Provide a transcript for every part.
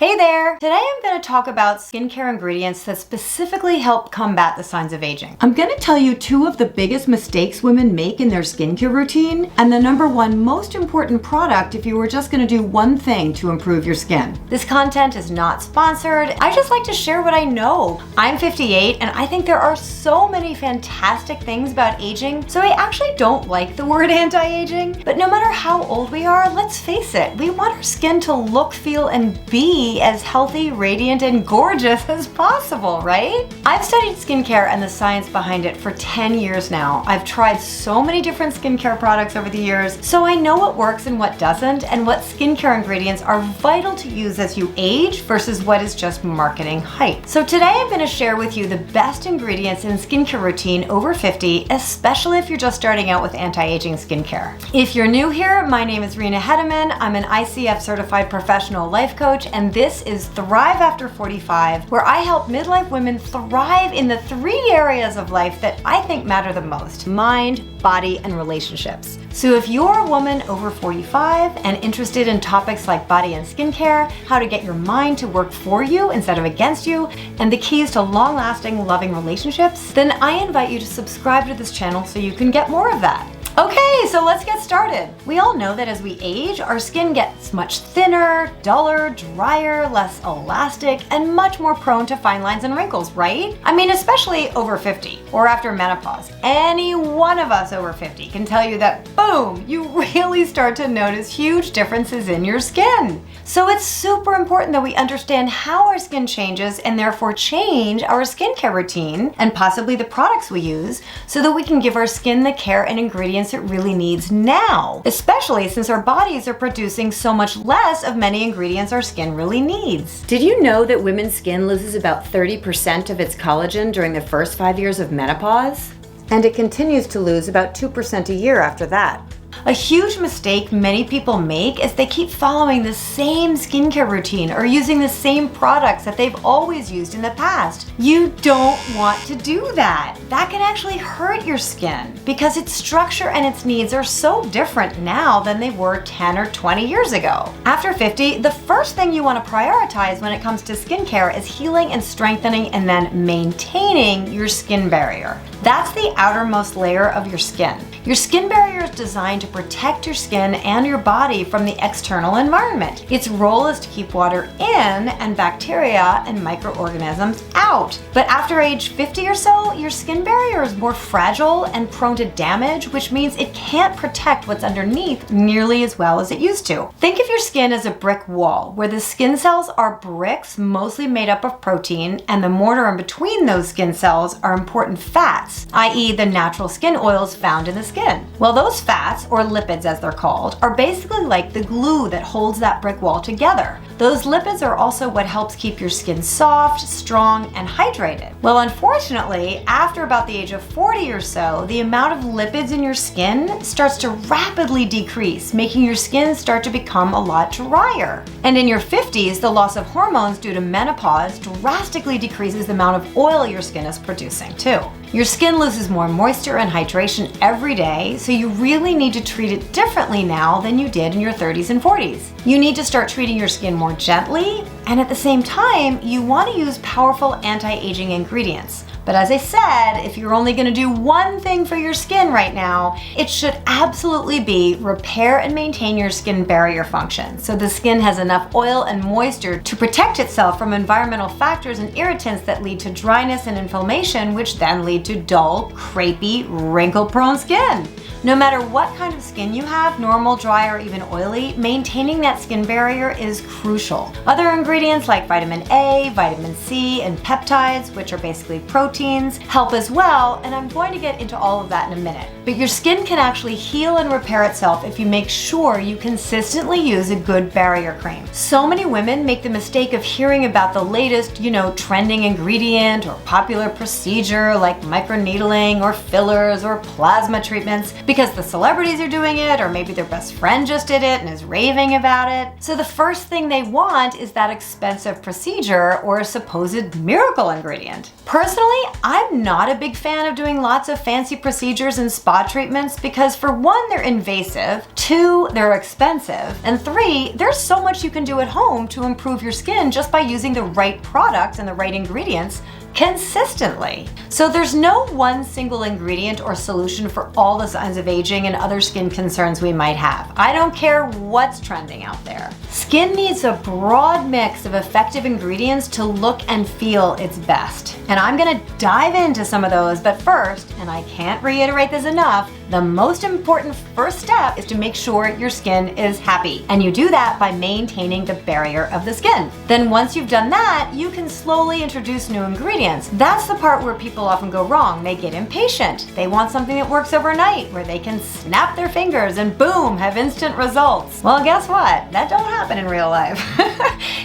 Hey there! Today I'm going to talk about skincare ingredients that specifically help combat the signs of aging. I'm going to tell you two of the biggest mistakes women make in their skincare routine and the number one most important product if you were just going to do one thing to improve your skin. This content is not sponsored. I just like to share what I know. I'm 58 and I think there are so many fantastic things about aging, so I actually don't like the word anti-aging. But no matter how old we are, let's face it, we want our skin to look, feel, and be as healthy, radiant, and gorgeous as possible, right? I've studied skincare and the science behind it for 10 years now. I've tried so many different skincare products over the years, so I know what works and what doesn't, and what skincare ingredients are vital to use as you age versus what is just marketing hype. So today I'm going to share with you the best ingredients in skincare routine over 50, especially if you're just starting out with anti-aging skincare. If you're new here, my name is retin-a. I'm an ICF certified professional life coach, and this is Thrive After 45, where I help midlife women thrive in the three areas of life that I think matter the most: mind, body, and relationships. So if you're a woman over 45 and interested in topics like body and skincare, how to get your mind to work for you instead of against you, and the keys to long-lasting, loving relationships, then I invite you to subscribe to this channel so you can get more of that. Okay, so let's get started. We all know that as we age, our skin gets much thinner, duller, drier, less elastic, and much more prone to fine lines and wrinkles, right? I mean, especially over 50 or after menopause. Any one of us over 50 can tell you that, boom, you really start to notice huge differences in your skin. So it's super important that we understand how our skin changes and therefore change our skincare routine and possibly the products we use so that we can give our skin the care and ingredients it really needs now, especially since our bodies are producing so much less of many ingredients our skin really needs. Did you know that women's skin loses about 30% of its collagen during the first 5 years of menopause? And it continues to lose about 2% a year after that. A huge mistake many people make is they keep following the same skincare routine or using the same products that they've always used in the past. You don't want to do that. That can actually hurt your skin because its structure and its needs are so different now than they were 10 or 20 years ago. After 50, the first thing you want to prioritize when it comes to skincare is healing and strengthening and then maintaining your skin barrier. That's the outermost layer of your skin. Your skin barrier is designed to protect your skin and your body from the external environment. Its role is to keep water in and bacteria and microorganisms out. But after age 50 or so, your skin barrier is more fragile and prone to damage, which means it can't protect what's underneath nearly as well as it used to. Think of your skin as a brick wall, where the skin cells are bricks mostly made up of protein, and the mortar in between those skin cells are important fats, i.e. the natural skin oils found in the skin. Well, those fats, or lipids as they're called, are basically like the glue that holds that brick wall together. Those lipids are also what helps keep your skin soft, strong, and hydrated. Well, unfortunately, after about the age of 40 or so, the amount of lipids in your skin starts to rapidly decrease, making your skin start to become a lot drier. And in your 50s, the loss of hormones due to menopause drastically decreases the amount of oil your skin is producing too. Your skin loses more moisture and hydration every day, so you really need to treat it differently now than you did in your 30s and 40s. You need to start treating your skin more gently, and at the same time, you want to use powerful anti-aging ingredients. But as I said, if you're only going to do one thing for your skin right now, it should absolutely be repair and maintain your skin barrier function, so the skin has enough oil and moisture to protect itself from environmental factors and irritants that lead to dryness and inflammation, which then lead to dull, crepey, wrinkle-prone skin. No matter what kind of skin you have, normal, dry, or even oily, maintaining that skin barrier is crucial. Other ingredients like vitamin A, vitamin C, and peptides, which are basically proteins, help as well, and I'm going to get into all of that in a minute. But your skin can actually heal and repair itself if you make sure you consistently use a good barrier cream. So many women make the mistake of hearing about the latest, trending ingredient or popular procedure like microneedling or fillers or plasma treatments because the celebrities are doing it, or maybe their best friend just did it and is raving about it. So the first thing they want is that expensive procedure or a supposed miracle ingredient. Personally, I'm not a big fan of doing lots of fancy procedures and spa treatments because, for one, they're invasive, 2, they're expensive. And 3, there's so much you can do at home to improve your skin just by using the right products and the right ingredients consistently. So there's no one single ingredient or solution for all the signs of aging and other skin concerns we might have. I don't care what's trending out there. Skin needs a broad mix of effective ingredients to look and feel its best. And I'm gonna dive into some of those, but first, and I can't reiterate this enough, the most important first step is to make sure your skin is happy. And you do that by maintaining the barrier of the skin. Then once you've done that, you can slowly introduce new ingredients. That's the part where people often go wrong. They get impatient. They want something that works overnight, where they can snap their fingers and boom, have instant results. Well, guess what? That don't happen in real life.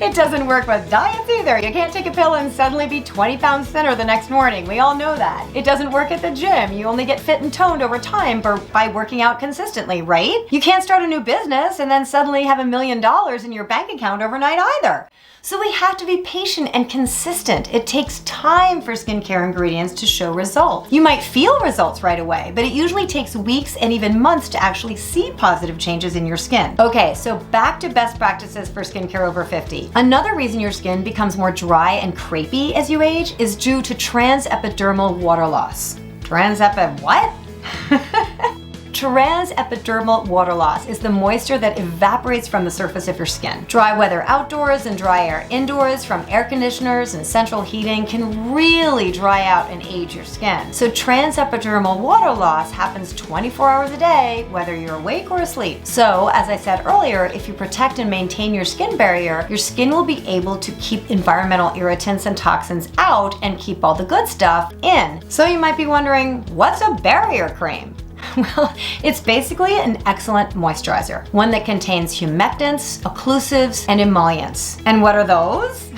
It doesn't work with diets either. You can't take a pill and suddenly be 20 pounds thinner the next morning. We all know that. It doesn't work at the gym. You only get fit and toned over time by working out consistently, right? You can't start a new business and then suddenly have $1 million in your bank account overnight either. So we have to be patient and consistent. It takes time for skincare ingredients to show results. You might feel results right away, but it usually takes weeks and even months to actually see positive changes in your skin. Okay, so back to best practices for skincare over 50. Another reason your skin becomes more dry and crepey as you age is due to transepidermal water loss. What? Transepidermal water loss is the moisture that evaporates from the surface of your skin. Dry weather outdoors and dry air indoors from air conditioners and central heating can really dry out and age your skin. So transepidermal water loss happens 24 hours a day, whether you're awake or asleep. So as I said earlier, if you protect and maintain your skin barrier, your skin will be able to keep environmental irritants and toxins out and keep all the good stuff in. So you might be wondering, what's a barrier cream? Well, it's basically an excellent moisturizer, one that contains humectants, occlusives, and emollients. And what are those?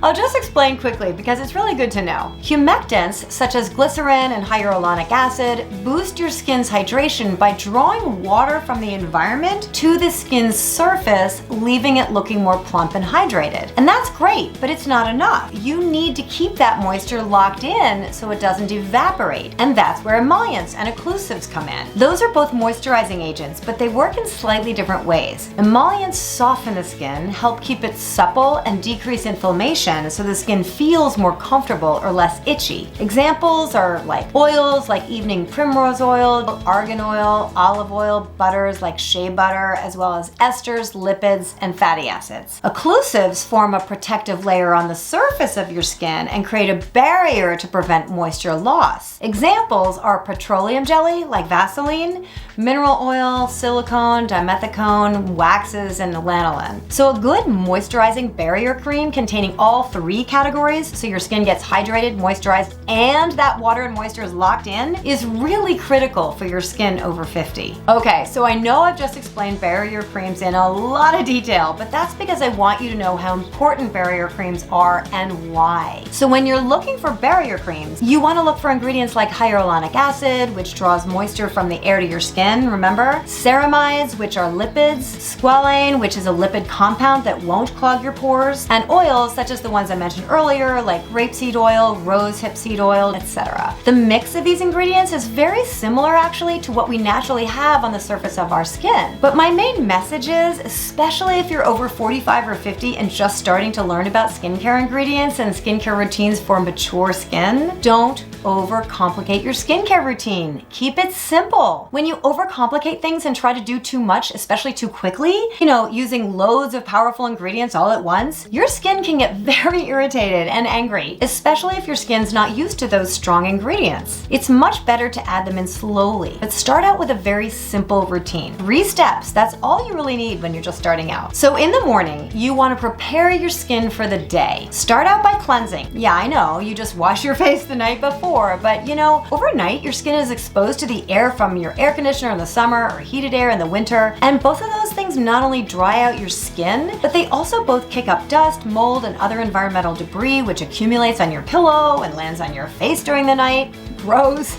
I'll just explain quickly because it's really good to know. Humectants, such as glycerin and hyaluronic acid, boost your skin's hydration by drawing water from the environment to the skin's surface, leaving it looking more plump and hydrated. And that's great, but it's not enough. You need to keep that moisture locked in so it doesn't evaporate. And that's where emollients and occlusives come in. Those are both moisturizing agents, but they work in slightly different ways. Emollients soften the skin, help keep it supple, and decrease inflammation so the skin feels more comfortable or less itchy. Examples are like oils like evening primrose oil, argan oil, olive oil, butters like shea butter, as well as esters, lipids, and fatty acids. Occlusives form a protective layer on the surface of your skin and create a barrier to prevent moisture loss. Examples are petroleum jelly like Vaseline, mineral oil, silicone, dimethicone, waxes, and lanolin. So a good moisturizing barrier cream containing all 3 categories, so your skin gets hydrated, moisturized, and that water and moisture is locked in, is really critical for your skin over 50. Okay, so I know I've just explained barrier creams in a lot of detail, but that's because I want you to know how important barrier creams are and why. So when you're looking for barrier creams, you want to look for ingredients like hyaluronic acid, which draws moisture from the air to your skin, remember? Ceramides, which are lipids, squalane, which is a lipid compound that won't clog your pores, and oils such as the ones I mentioned earlier, like rapeseed oil, rosehip seed oil, etc. The mix of these ingredients is very similar actually to what we naturally have on the surface of our skin. But my main message is, especially if you're over 45 or 50 and just starting to learn about skincare ingredients and skincare routines for mature skin, don't overcomplicate your skincare routine. Keep it simple. When you overcomplicate things and try to do too much, especially too quickly, using loads of powerful ingredients all at once, your skin can get very irritated and angry, especially if your skin's not used to those strong ingredients. It's much better to add them in slowly, but start out with a very simple routine. 3 steps, that's all you really need when you're just starting out. So in the morning, you want to prepare your skin for the day. Start out by cleansing. Yeah, I know, you just wash your face the night before, but overnight your skin is exposed to the air from your air conditioner in the summer or heated air in the winter, and both of those things not only dry out your skin, but they also both kick up dust, mold, and other environmental debris which accumulates on your pillow and lands on your face during the night. Gross.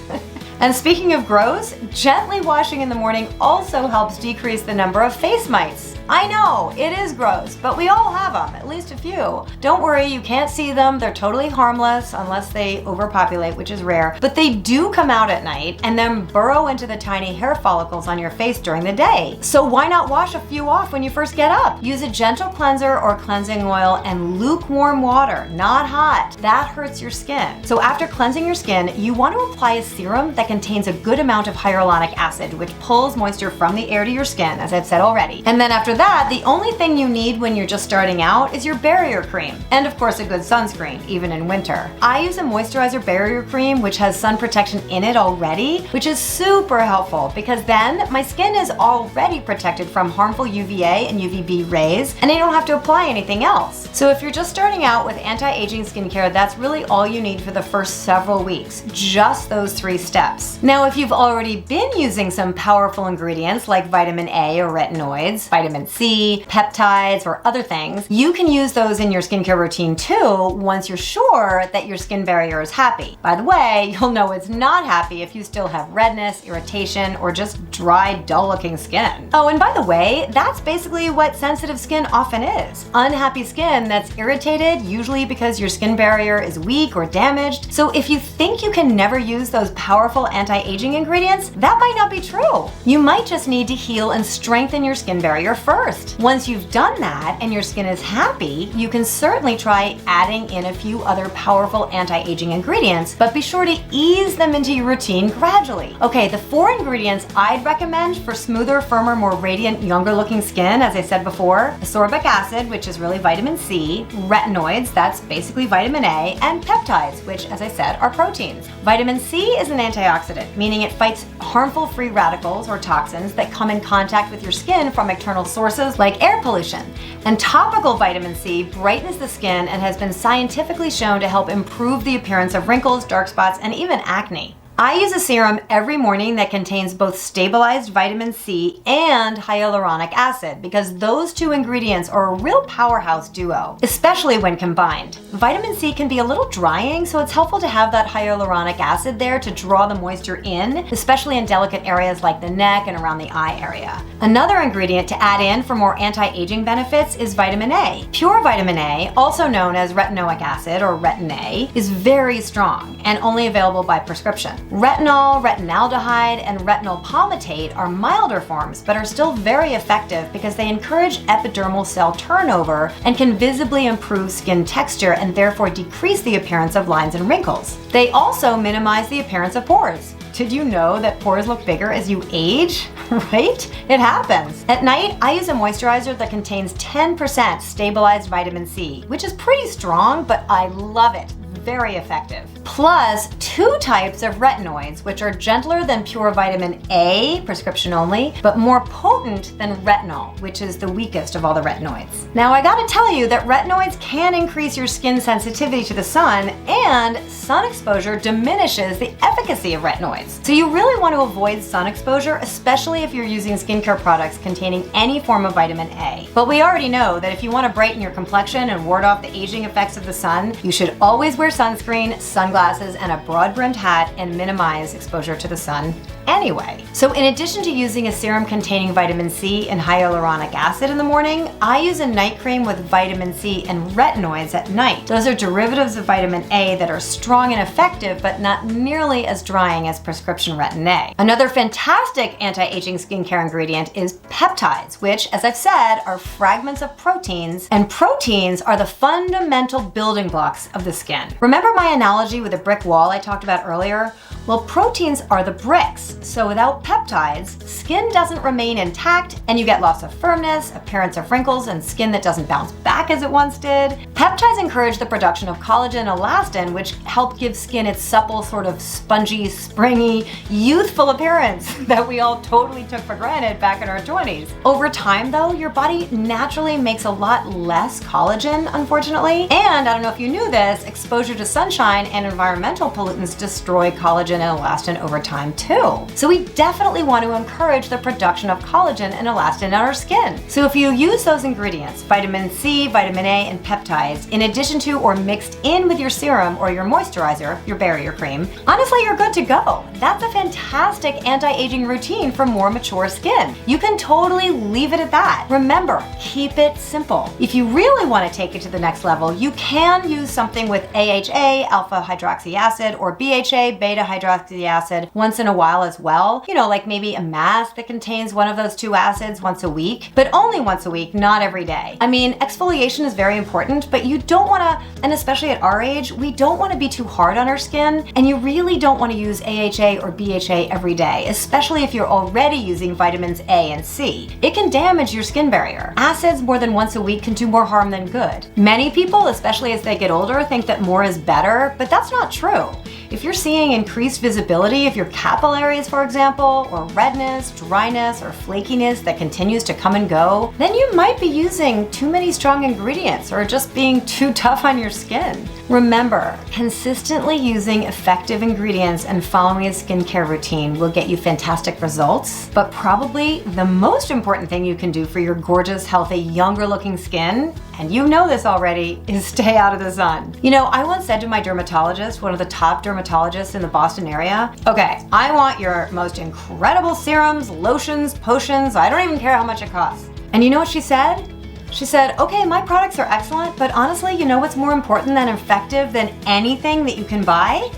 And speaking of gross, gently washing in the morning also helps decrease the number of face mites. I know, it is gross, but we all have them, at least a few. Don't worry, you can't see them. They're totally harmless unless they overpopulate, which is rare. But they do come out at night and then burrow into the tiny hair follicles on your face during the day. So why not wash a few off when you first get up? Use a gentle cleanser or cleansing oil and lukewarm water, not hot. That hurts your skin. So after cleansing your skin, you want to apply a serum that contains a good amount of hyaluronic acid, which pulls moisture from the air to your skin, as I've said already. And then after that, the only thing you need when you're just starting out is your barrier cream. And of course, a good sunscreen, even in winter. I use a moisturizer barrier cream, which has sun protection in it already, which is super helpful because then my skin is already protected from harmful UVA and UVB rays, and I don't have to apply anything else. So if you're just starting out with anti-aging skincare, that's really all you need for the first several weeks, just those 3 steps. Now, if you've already been using some powerful ingredients like vitamin A or retinoids, vitamin C, peptides, or other things, you can use those in your skincare routine too once you're sure that your skin barrier is happy. By the way, you'll know it's not happy if you still have redness, irritation, or just dry, dull-looking skin. Oh, and by the way, that's basically what sensitive skin often is. Unhappy skin that's irritated, usually because your skin barrier is weak or damaged. So if you think you can never use those powerful anti-aging ingredients, that might not be true. You might just need to heal and strengthen your skin barrier first. Once you've done that and your skin is happy, you can certainly try adding in a few other powerful anti-aging ingredients, but be sure to ease them into your routine gradually. Okay, the 4 ingredients I'd recommend for smoother, firmer, more radiant, younger looking skin, as I said before: ascorbic acid, which is really vitamin C, retinoids, that's basically vitamin A, and peptides, which, as I said, are proteins. Vitamin C is an antioxidant, meaning it fights harmful free radicals or toxins that come in contact with your skin from external sources like air pollution. And topical vitamin C brightens the skin and has been scientifically shown to help improve the appearance of wrinkles, dark spots, and even acne. I use a serum every morning that contains both stabilized vitamin C and hyaluronic acid because those 2 ingredients are a real powerhouse duo, especially when combined. Vitamin C can be a little drying, so it's helpful to have that hyaluronic acid there to draw the moisture in, especially in delicate areas like the neck and around the eye area. Another ingredient to add in for more anti-aging benefits is vitamin A. Pure vitamin A, also known as retinoic acid or retin-a, is very strong and only available by prescription. Retinol, retinaldehyde, and retinol palmitate are milder forms, but are still very effective because they encourage epidermal cell turnover and can visibly improve skin texture and therefore decrease the appearance of lines and wrinkles. They also minimize the appearance of pores. Did you know that pores look bigger as you age? Right? It happens. At night, I use a moisturizer that contains 10% stabilized vitamin C, which is pretty strong, but I love it. Very effective. Plus 2 types of retinoids, which are gentler than pure vitamin A, prescription only, but more potent than retinol, which is the weakest of all the retinoids. Now, I gotta tell you that retinoids can increase your skin sensitivity to the sun, and sun exposure diminishes the efficacy of retinoids. So you really want to avoid sun exposure, especially if you're using skincare products containing any form of vitamin A. But we already know that if you want to brighten your complexion and ward off the aging effects of the sun, you should always wear sunscreen, sunglasses, and a broad-brimmed hat and minimize exposure to the sun anyway. So in addition to using a serum containing vitamin C and hyaluronic acid in the morning, I use a night cream with vitamin C and retinoids at night. Those are derivatives of vitamin A that are strong and effective, but not nearly as drying as prescription retin-a. Another fantastic anti-aging skincare ingredient is peptides, which, as I've said, are fragments of proteins, and proteins are the fundamental building blocks of the skin. Remember my analogy with a brick wall I talked about earlier? Well, proteins are the bricks, so without peptides, skin doesn't remain intact and you get loss of firmness, appearance of wrinkles, and skin that doesn't bounce back as it once did. Peptides encourage the production of collagen and elastin, which help give skin its supple, sort of spongy, springy, youthful appearance that we all totally took for granted back in our 20s. Over time, though, your body naturally makes a lot less collagen, unfortunately. And I don't know if you knew this, exposure to sunshine and environmental pollutants destroy collagen collagen and elastin over time too. So we definitely want to encourage the production of collagen and elastin in our skin. So if you use those ingredients, vitamin C, vitamin A, and peptides, in addition to or mixed in with your serum or your moisturizer, your barrier cream, honestly, you're good to go. That's a fantastic anti-aging routine for more mature skin. You can totally leave it at that. Remember, keep it simple. If you really want to take it to the next level, you can use something with AHA, alpha hydroxy acid, or BHA, beta hydroxy acid, once in a while as well. You know, like maybe a mask that contains one of those two acids once a week, but only once a week, not every day. I mean, exfoliation is very important, but you don't want to, and especially at our age, we don't want to be too hard on our skin, and you really don't want to use AHA or BHA every day, especially if you're already using vitamins A and C. It can damage your skin barrier. Acids more than once a week can do more harm than good. Many people, especially as they get older, think that more is better, but that's not true. If you're seeing increased visibility of your capillaries, for example, or redness, dryness, or flakiness that continues to come and go, then you might be using too many strong ingredients or just being too tough on your skin. Remember, consistently using effective ingredients and following a skincare routine will get you fantastic results, but probably the most important thing you can do for your gorgeous, healthy, younger looking skin, and you know this already, is stay out of the sun. You know, I once said to my dermatologist, one of the top dermatologists in the Boston area, okay, I want your most incredible serums, lotions, potions, I don't even care how much it costs. And you know what she said? She said, okay, my products are excellent, but honestly, you know what's more important and effective than anything that you can buy?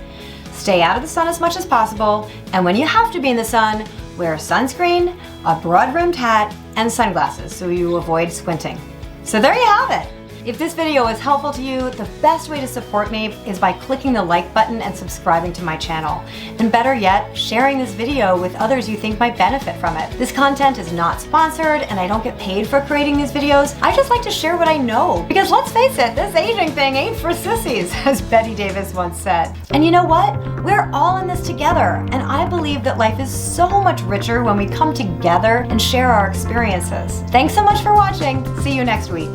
Stay out of the sun as much as possible, and when you have to be in the sun, wear sunscreen, a broad-brimmed hat, and sunglasses so you avoid squinting. So there you have it. If this video was helpful to you, the best way to support me is by clicking the like button and subscribing to my channel. And better yet, sharing this video with others you think might benefit from it. This content is not sponsored and I don't get paid for creating these videos. I just like to share what I know. Because let's face it, this aging thing ain't for sissies, as Betty Davis once said. And you know what? We're all in this together. And I believe that life is so much richer when we come together and share our experiences. Thanks so much for watching. See you next week.